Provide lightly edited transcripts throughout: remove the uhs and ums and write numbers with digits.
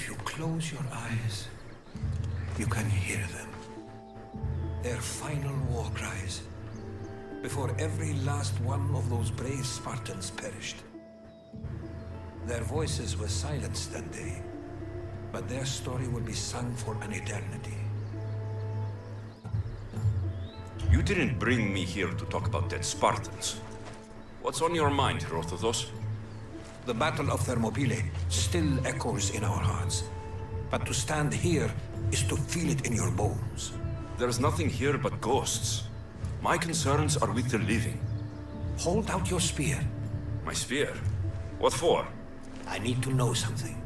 If you close your eyes, you can hear them. Their final war cries, before every last one of those brave Spartans perished. Their voices were silenced that day, but their story will be sung for an eternity. You didn't bring me here to talk about dead Spartans. What's on your mind, Herodotus? The Battle of Thermopylae still echoes in our hearts. But to stand here is to feel it in your bones. There's nothing here but ghosts. My concerns are with the living. Hold out your spear. My spear? What for? I need to know something.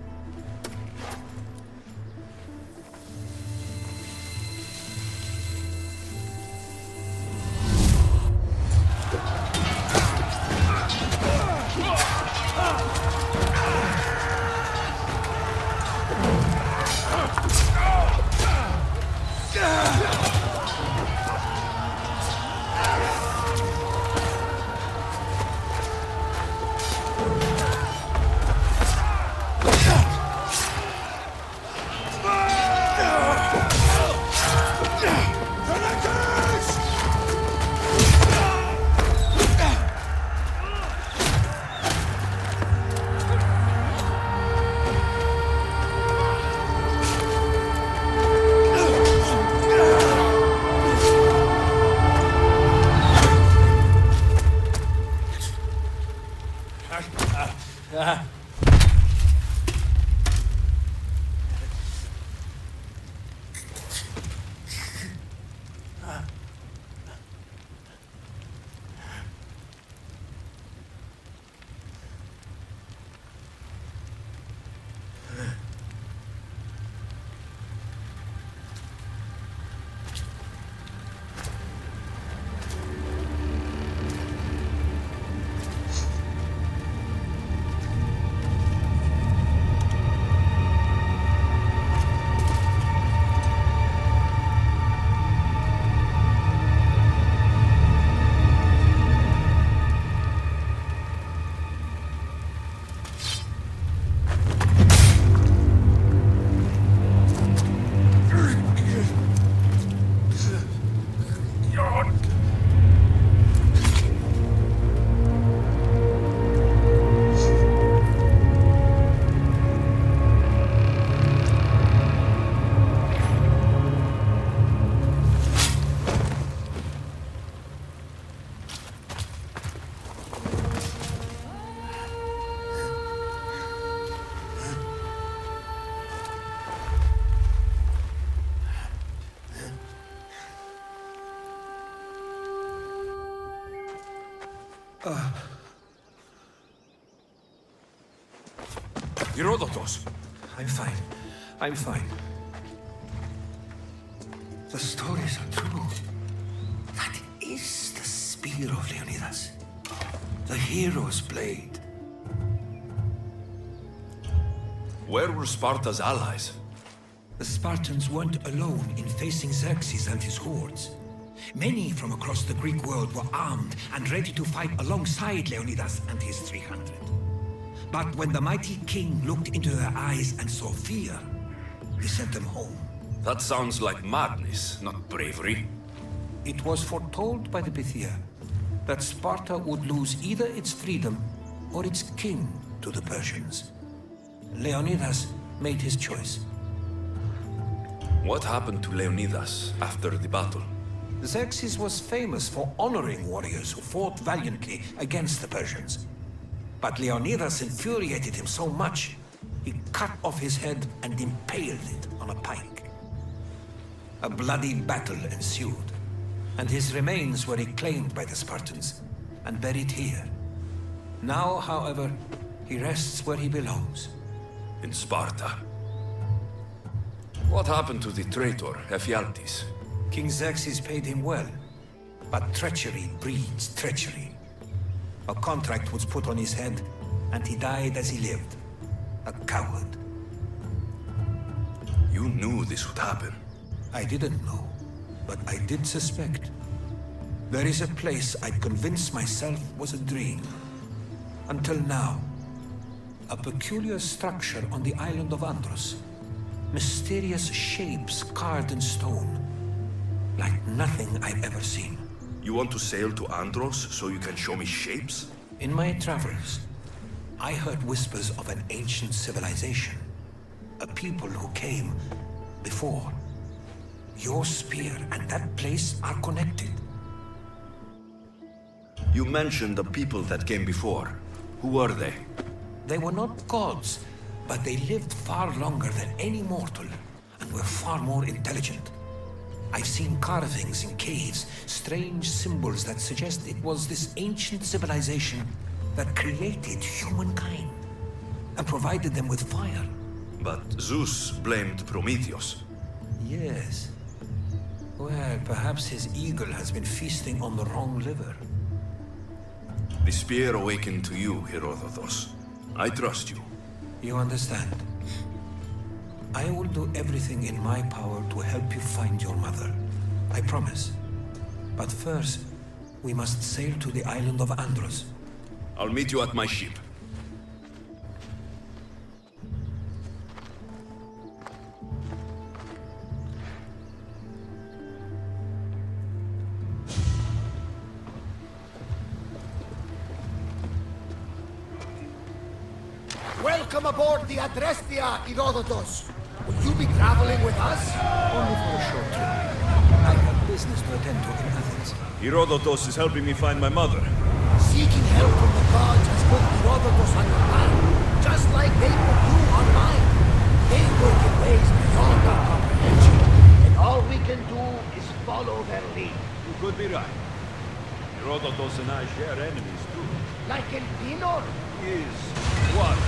Herodotus! I'm fine. I'm fine. The stories are true. That is the spear of Leonidas. The hero's blade. Where were Sparta's allies? The Spartans weren't alone in facing Xerxes and his hordes. Many from across the Greek world were armed and ready to fight alongside Leonidas and his 300. But when the mighty king looked into their eyes and saw fear, he sent them home. That sounds like madness, not bravery. It was foretold by the Pythia that Sparta would lose either its freedom or its king to the Persians. Leonidas made his choice. What happened to Leonidas after the battle? Xerxes was famous for honoring warriors who fought valiantly against the Persians. But Leonidas infuriated him so much, he cut off his head and impaled it on a pike. A bloody battle ensued, and his remains were reclaimed by the Spartans and buried here. Now, however, he rests where he belongs. In Sparta. What happened to the traitor, Ephialtes? King Xerxes paid him well, but treachery breeds treachery. A contract was put on his head, and he died as he lived. A coward. You knew this would happen. I didn't know, but I did suspect. There is a place I'd convinced myself was a dream. Until now. A peculiar structure on the island of Andros. Mysterious shapes carved in stone. Like nothing I've ever seen. You want to sail to Andros so you can show me shapes? In my travels, I heard whispers of an ancient civilization. A people who came before. Your spear and that place are connected. You mentioned the people that came before. Who are they? They were not gods, but they lived far longer than any mortal, and were far more intelligent. I've seen carvings in caves, strange symbols that suggest it was this ancient civilization that created humankind, and provided them with fire. But Zeus blamed Prometheus. Yes. Well, perhaps his eagle has been feasting on the wrong liver. The spear awakened to you, Herodotus. I trust you. You understand? I will do everything in my power to help you find your mother. I promise. But first, we must sail to the island of Andros. I'll meet you at my ship. Welcome aboard the Adrestia, Herodotus. Will you be traveling with us? Only for a short trip. I have business to attend to in Athens. Herodotus is helping me find my mother. Seeking help from the gods has put Herodotus on your path, just like they put you on mine. They work in ways beyond our comprehension, and all we can do is follow their lead. You could be right. Herodotus and I share enemies too. Like Elpinor? Is was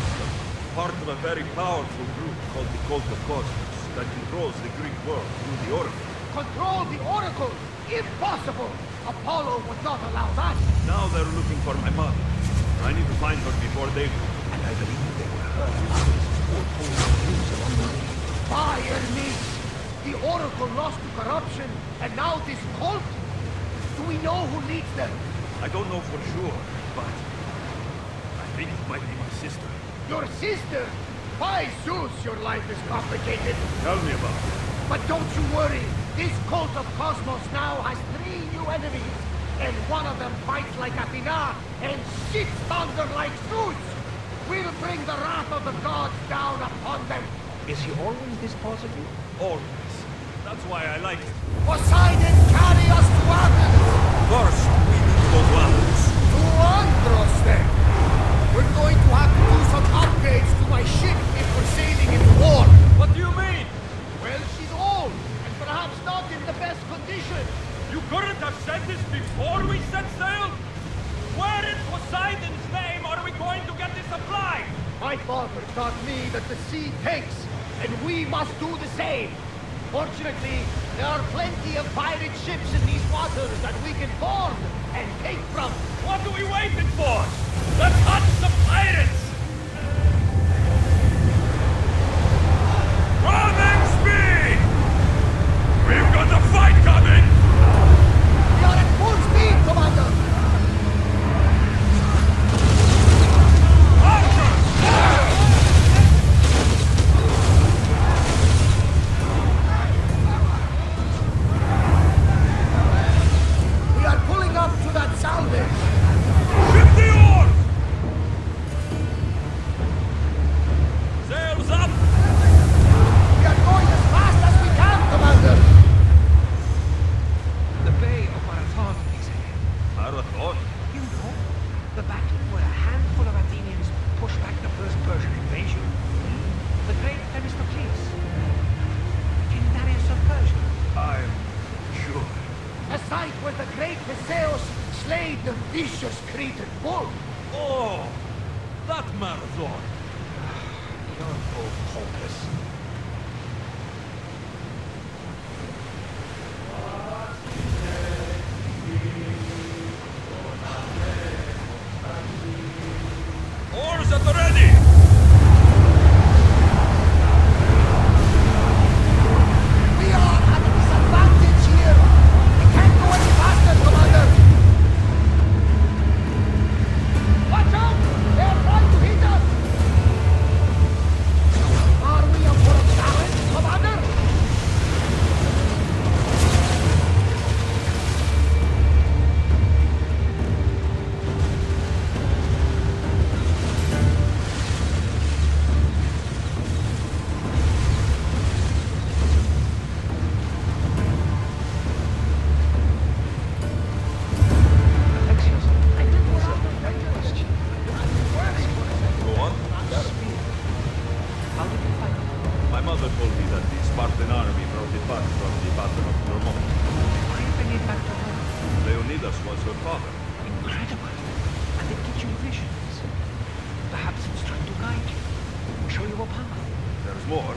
part of a very powerful group called the Cult of Cosmos that controls the Greek world through the Oracle. Control the Oracle? Impossible! Apollo would not allow that. Now they're looking for my mother. I need to find her before they do. And I believe they will hurt others foretold news along the way. By Hermes! The Oracle lost to corruption, and now this cult? Do we know who leads them? I don't know for sure, but I think it might be my sister. Your sister? By Zeus, your life is complicated. Tell me about it. But don't you worry. This cult of Cosmos now has 3 new enemies. And one of them fights like Athena and shits thunder like Zeus. We'll bring the wrath of the gods down upon them. Is he always this positive? Always. That's why I like it. Poseidon, carry us to Athens! First, we need to go to Athens. To Andros, then! We're going to have to do some upgrades to my ship if we're sailing into war. What do you mean? Well, she's old, and perhaps not in the best condition. You couldn't have said this before we set sail? Where in Poseidon's name are we going to get this supplied? My father taught me that the sea takes, and we must do the same. Fortunately, there are plenty of pirate ships in these waters that we can board and take from. What are we waiting for? Let's hunt some pirates! Running speed! We've got a fight coming! We are at full speed, Commander! We are pulling up to that salvage. Ship the oars! Sails up! We are going as fast as we can, Commander! The Bay of Marathon is ahead. Marathon? You know, the battle where a handful of Athenians pushed back the first Persian invasion. The great Themistocles. Legendarius of Persia. I'm sure. A site where the great Theseus slayed the vicious Cretan bull. Oh, that marathon! You're both hopeless. Oars at the ready! We are at a disadvantage here. We can't go any faster, Commander. Watch out! They are trying to hit us. Are we up for a challenge, show you a path. There's more.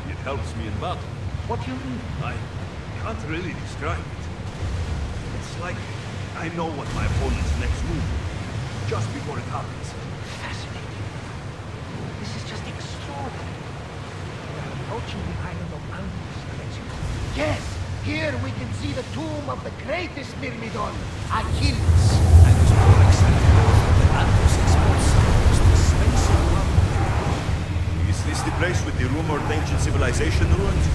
It helps me in battle. What do you mean? I can't really describe it. It's like I know what my opponent's next move will be, just before it happens. Fascinating. This is just extraordinary. We're approaching the island of Angus, Alexio. Yes! Here we can see the tomb of the greatest Myrmidon, Achilles. I was more excited that Andros exports some of the most expensive rubber. Is this the place with the rumored ancient civilization ruins?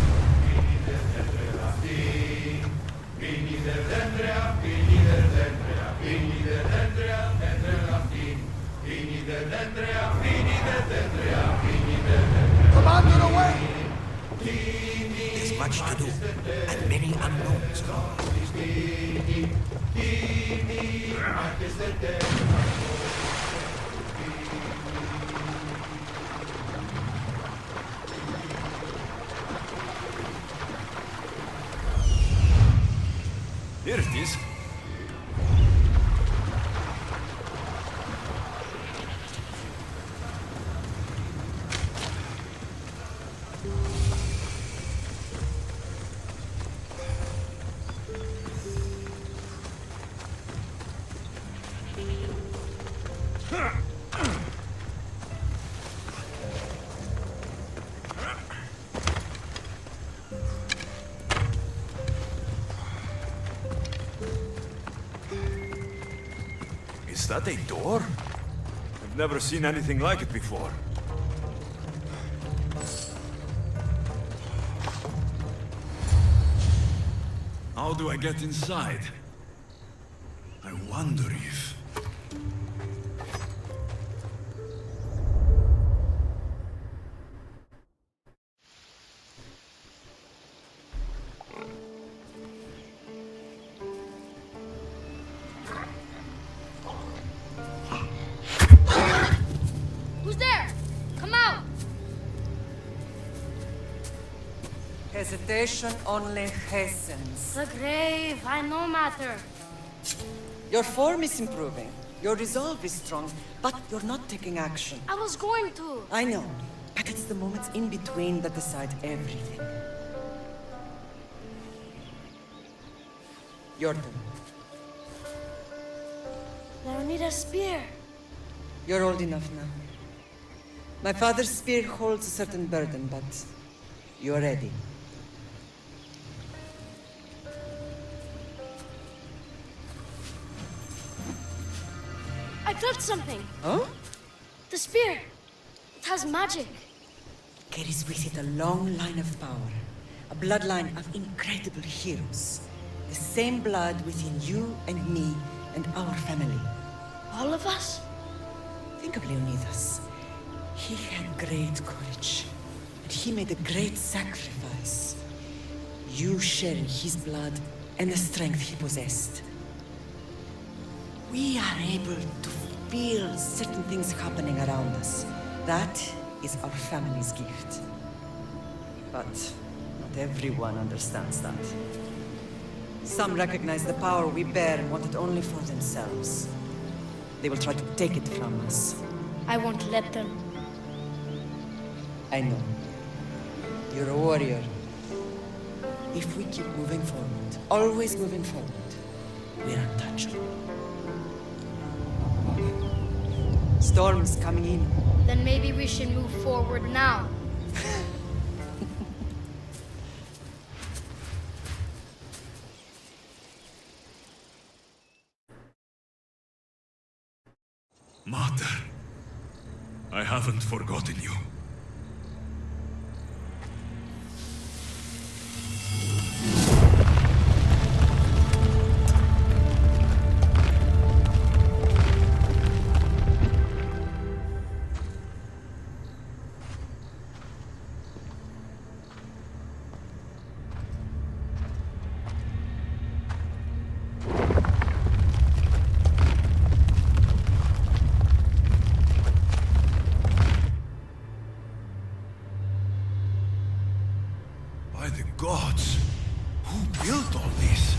Commander, away! There's much to do, and many unknowns. Here it is. Is that a door? I've never seen anything like it before. How do I get inside? I wonder if... Who's there? Come out! Hesitation only hastens. The grave, I no matter. Your form is improving. Your resolve is strong, but you're not taking action. I was going to. I know, but it's the moments in between that decide everything. Your turn. Leonida's spear. You're old enough now. My father's spear holds a certain burden, but you're ready. I touched something. Oh? The spear. It has magic. Carries with it a long line of power. A bloodline of incredible heroes. The same blood within you and me and our family. All of us? Think of Leonidas. He had great courage, and he made a great sacrifice. You share in his blood and the strength he possessed. We are able to feel certain things happening around us. That is our family's gift. But not everyone understands that. Some recognize the power we bear and want it only for themselves. They will try to take it from us. I won't let them. I know. You're a warrior. If we keep moving forward, always moving forward, we're untouchable. Storm's coming in. Then maybe we should move forward now. Mater, I haven't forgotten you. By the gods, who built all this?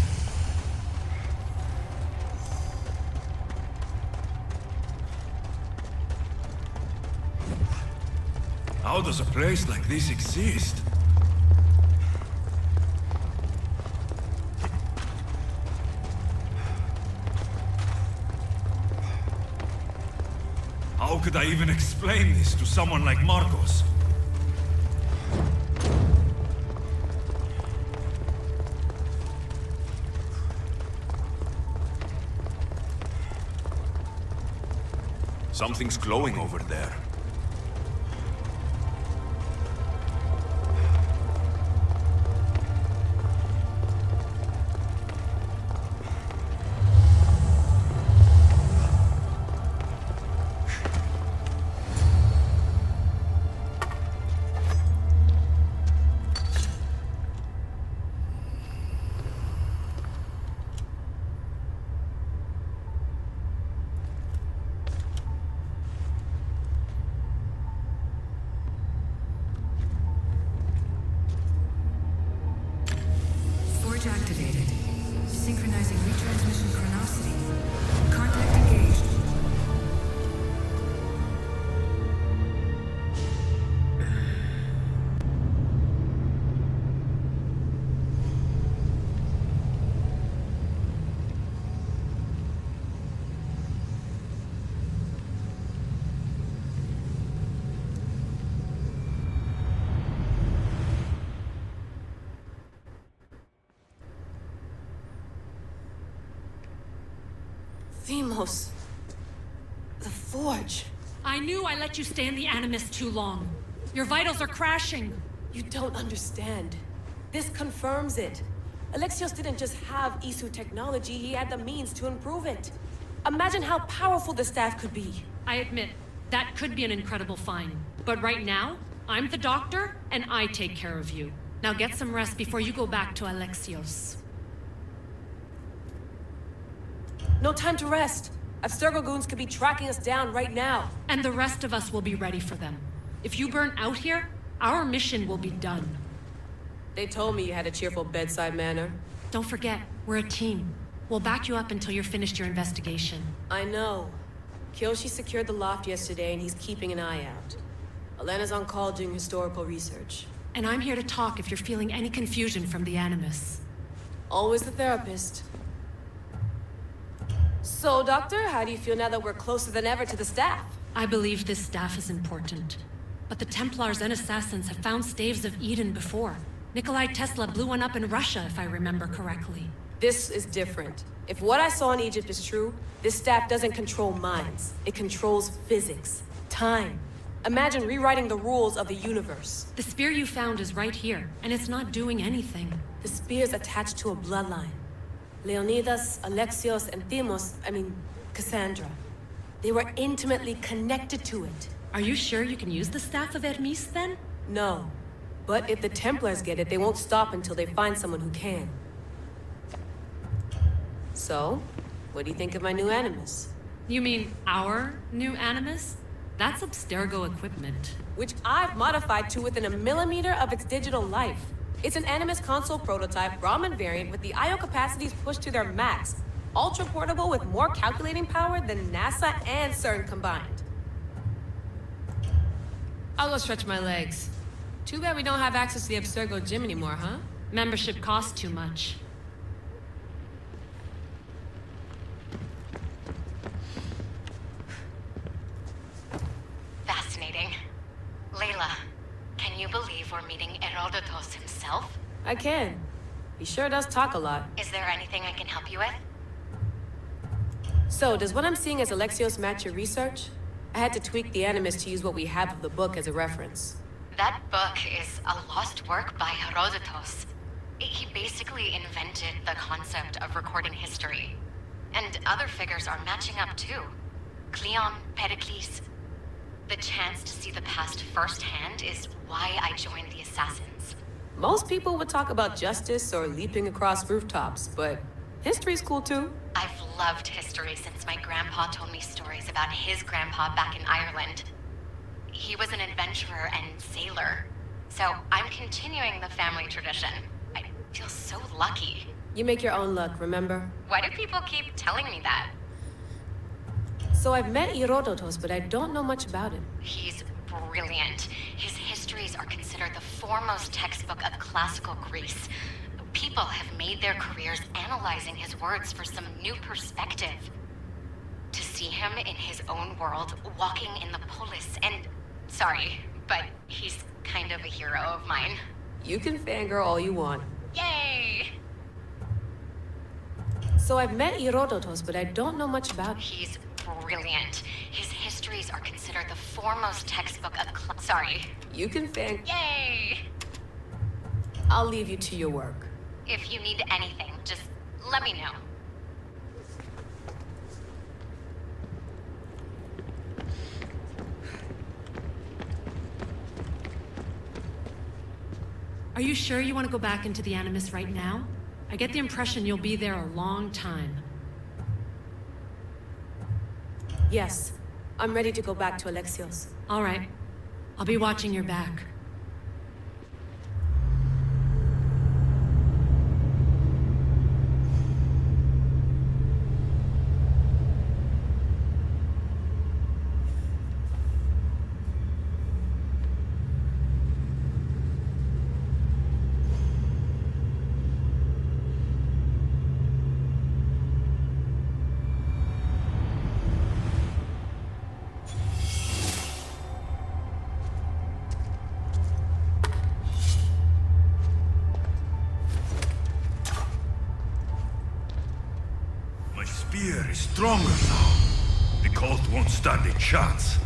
How does a place like this exist? How could I even explain this to someone like Marcos? Something's glowing over there. Forge activated. Synchronizing retransmission chronicity. Contact engaged. Themos. The Forge. I knew I let you stay in the Animus too long. Your vitals are crashing. You don't understand. This confirms it. Alexios didn't just have Isu technology, he had the means to improve it. Imagine how powerful the staff could be. I admit, that could be an incredible find. But right now, I'm the doctor, and I take care of you. Now get some rest before you go back to Alexios. No time to rest. Abstergo goons could be tracking us down right now. And the rest of us will be ready for them. If you burn out here, our mission will be done. They told me you had a cheerful bedside manner. Don't forget, we're a team. We'll back you up until you're finished your investigation. I know. Kyoshi secured the loft yesterday and he's keeping an eye out. Elena's on call doing historical research. And I'm here to talk if you're feeling any confusion from the Animus. Always the therapist. So, Doctor, how do you feel now that we're closer than ever to the staff? I believe this staff is important. But the Templars and Assassins have found staves of Eden before. Nikolai Tesla blew one up in Russia, if I remember correctly. This is different. If what I saw in Egypt is true, this staff doesn't control minds. It controls physics, time. Imagine rewriting the rules of the universe. The spear you found is right here, and it's not doing anything. The spear's attached to a bloodline. Leonidas, Alexios, and Cassandra. They were intimately connected to it. Are you sure you can use the Staff of Hermes, then? No. But if the Templars get it, they won't stop until they find someone who can. So, what do you think of my new Animus? You mean our new Animus? That's Abstergo equipment. Which I've modified to within a millimeter of its digital life. It's an Animus console prototype, Raman variant, with the I/O capacities pushed to their max. Ultra portable with more calculating power than NASA and CERN combined. I'll go stretch my legs. Too bad we don't have access to the Abstergo gym anymore, huh? Membership costs too much. Fascinating. Layla, can you believe we're meeting Herodotus himself? I can. He sure does talk a lot. Is there anything I can help you with? So, does what I'm seeing as Alexios match your research? I had to tweak the Animus to use what we have of the book as a reference. That book is a lost work by Herodotus. He basically invented the concept of recording history. And other figures are matching up too. Cleon, Pericles. The chance to see the past firsthand is why I joined the Assassins. Most people would talk about justice or leaping across rooftops, but history's cool too. I've loved history since my grandpa told me stories about his grandpa back in Ireland. He was an adventurer and sailor, so I'm continuing the family tradition. I feel so lucky. You make your own luck, remember? Why do people keep telling me that? So I've met Herodotus, but I don't know much about him. He's brilliant. His histories are considered the foremost textbook of classical Greece. People have made their careers analyzing his words for some new perspective. To see him in his own world, walking in the polis, and... Sorry, but he's kind of a hero of mine. You can fangirl all you want. Yay! So I've met Herodotus, but I don't know much about him. He's brilliant. His histories are considered the foremost textbook of Sorry. You can Yay! I'll leave you to your work. If you need anything, just let me know. Are you sure you want to go back into the Animus right now? I get the impression you'll be there a long time. Yes. I'm ready to go back to Alexios. All right. I'll be watching your back. Spear is stronger now. The cult won't stand a chance.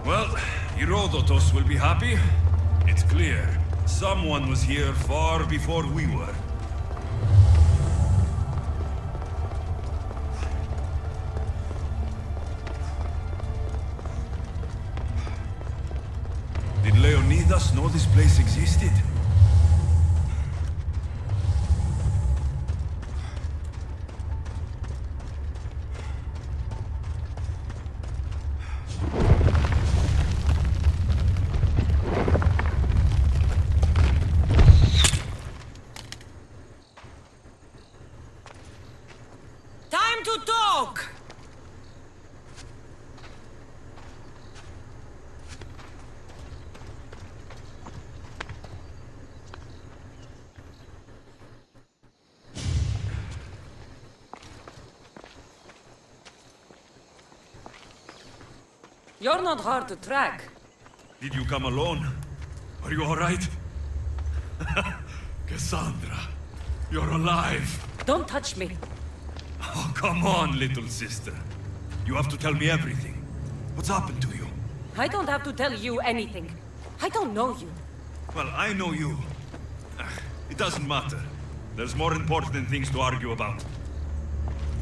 Well, Herodotus will be happy. It's clear. Someone was here far before we were. Did Leonidas know this place existed? You're not hard to track. Did you come alone? Are you all right? Cassandra, you're alive. Don't touch me. Oh, come on, little sister. You have to tell me everything. What's happened to you? I don't have to tell you anything. I don't know you. Well, I know you. It doesn't matter. There's more important things to argue about.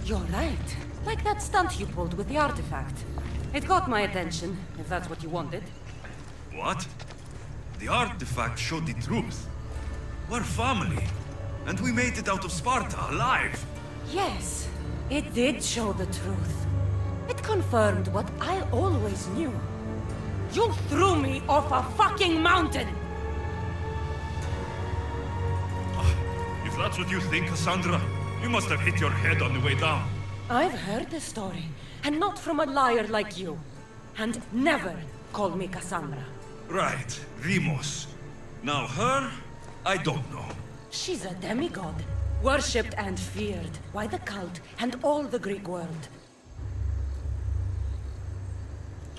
You're right. Like that stunt you pulled with the artifact. It got my attention, if that's what you wanted. What? The artifact showed the truth. We're family. And we made it out of Sparta alive. Yes, it did show the truth. It confirmed what I always knew. You threw me off a fucking mountain! If that's what you think, Cassandra, you must have hit your head on the way down. I've heard the story, and not from a liar like you. And never call me Cassandra. Right, Rimos. Now her, I don't know. She's a demigod, worshipped and feared by the cult and all the Greek world.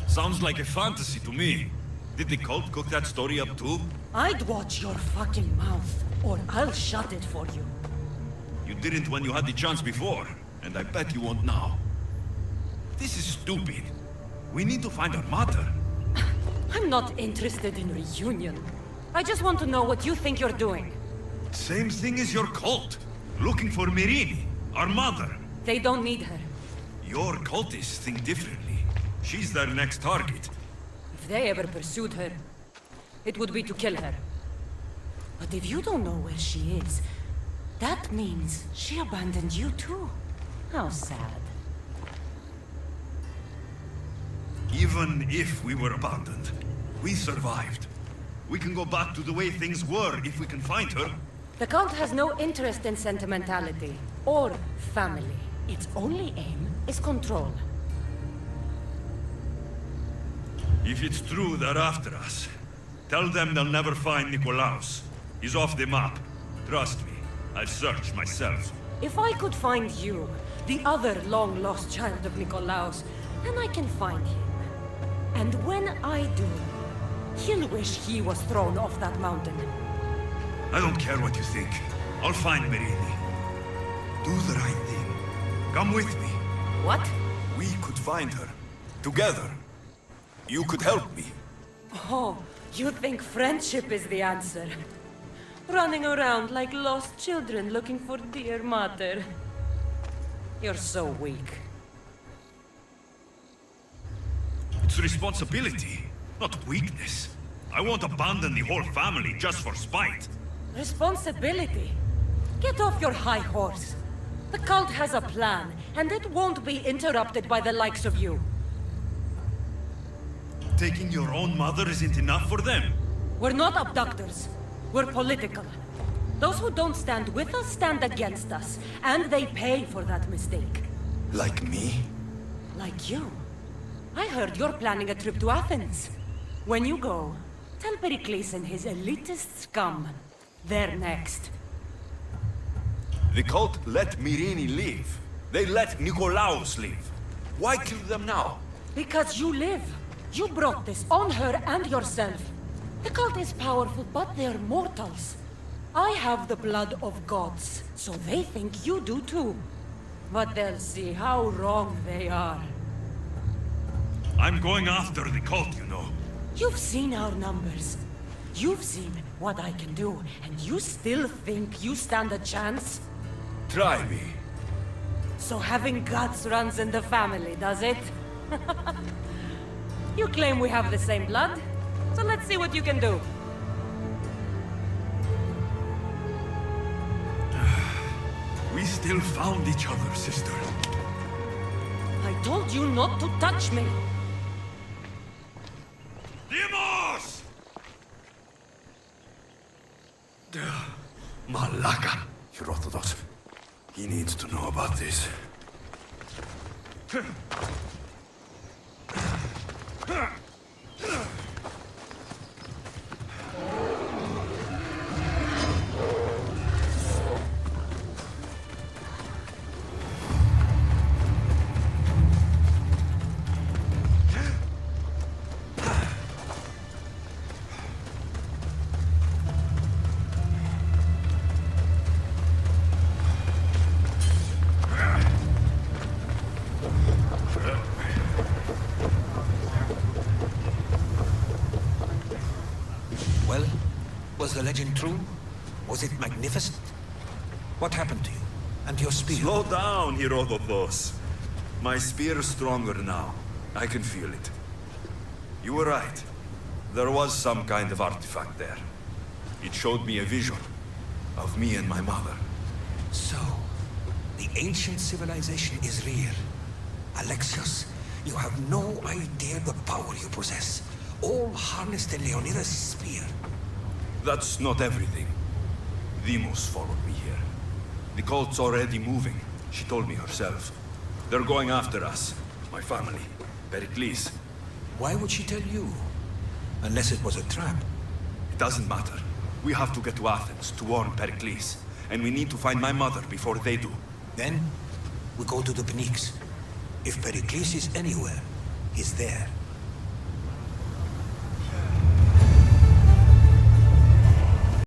Sounds like a fantasy to me. Did the cult cook that story up too? I'd watch your fucking mouth, or I'll shut it for you. You didn't when you had the chance before, and I bet you won't now. This is stupid. We need to find our mother. I'm not interested in reunion. I just want to know what you think you're doing. Same thing as your cult. Looking for Myrrine, our mother. They don't need her. Your cultists think differently. She's their next target. If they ever pursued her, it would be to kill her. But if you don't know where she is, that means she abandoned you too. How sad. Even if we were abandoned, we survived. We can go back to the way things were if we can find her. The cult has no interest in sentimentality or family. Its only aim is control. If it's true they're after us, tell them they'll never find Nikolaos. He's off the map. Trust me, I've searched myself. If I could find you, the other long-lost child of Nikolaos, then I can find him. And when I do, he'll wish he was thrown off that mountain. I don't care what you think. I'll find Myrrine. Do the right thing. Come with me. What? We could find her. Together. You could help me. Oh, you think friendship is the answer? Running around like lost children looking for dear mother. You're so weak. It's responsibility, not weakness. I won't abandon the whole family just for spite. Responsibility? Get off your high horse. The cult has a plan, and it won't be interrupted by the likes of you. Taking your own mother isn't enough for them. We're not abductors. We're political. Those who don't stand with us stand against us, and they pay for that mistake. Like me? Like you. I heard you're planning a trip to Athens. When you go, tell Pericles and his elitist scum. They're next. The cult let Myrrine live. They let Nikolaos live. Why kill them now? Because you live. You brought this on her and yourself. The cult is powerful, but they're mortals. I have the blood of gods, so they think you do too. But they'll see how wrong they are. I'm going after the cult, you know. You've seen our numbers. You've seen what I can do, and you still think you stand a chance? Try me. So having guts runs in the family, does it? You claim we have the same blood, so let's see what you can do. We still found each other, sister. I told you not to touch me. Demos! Malaka. Herodotus. He needs to know about this. Well, was the legend true? Was it magnificent? What happened to you? And your spear? Slow down, Herodotus. My spear is stronger now. I can feel it. You were right. There was some kind of artifact there. It showed me a vision of me and my mother. So, the ancient civilization is real. Alexios, you have no idea the power you possess. All harnessed in Leonidas' spear. That's not everything. Demos followed me here. The cult's already moving. She told me herself. They're going after us. My family. Pericles. Why would she tell you? Unless it was a trap. It doesn't matter. We have to get to Athens to warn Pericles. And we need to find my mother before they do. Then, we go to the Pnyx. If Pericles is anywhere, he's there.